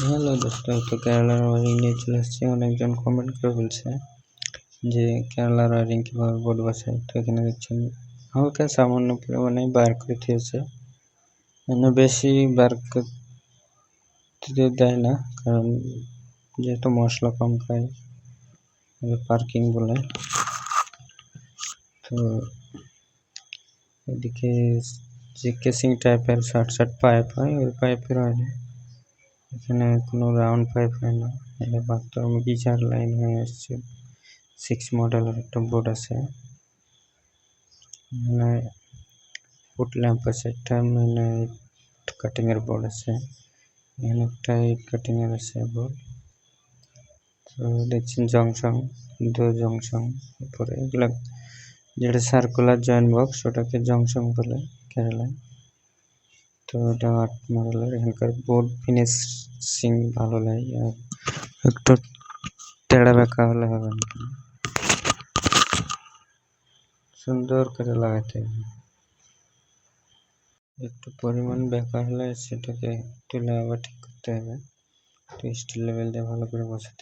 Hello দোস্ত, তো কেরালার ওয়ারিং নিয়ে চলে আসছে। অনেকজন কমেন্ট করে বলছে যে কেরালার ওয়ারিং কীভাবে বোর্ড বসায়। তো এখানে দেখছেন হালকা সামান্য পরিমাণে বার করে দিয়েছে, মানে বেশি বার করতে দেয় না, কারণ যেহেতু মশলা কম খায় পার্কিং বলে। তো এদিকে যে কেসিং টাইপের শার্ট পাইপ হয়, ওই পাইপের হয়, এখানে কোনো রাউন্ড পাইপ হয় না। এটা বাথরুম গিজার লাইন হয়ে আসছে। 6 মডেলের একটা বোর্ড আছে, মানে ফুট ল্যাম্প আছে একটা, মানে কাটিং এর বোর্ড আছে, এখানে একটা কাটিং এর আছে বোর্ড। তো দেখছেন জংশন, দু জংশন উপরে, এগুলো যেটা সার্কুলার জয়েন্ট বক্স ওটাকে জংশন বলে কেরালায়। তো এটা 8 মডেলের। এখানকার বোর্ড ফিনিশিং ভালো লাগে, আর একটু তেড়া বেঁকা হলে হবে না, সুন্দর করে লাগাতে হবে। একটু পরিমাণ বেঁকা হলে সেটাকে তুলে আবার ঠিক করতে হবে। তো স্টিল লেভেল দিয়ে ভালো করে বসাতে হবে।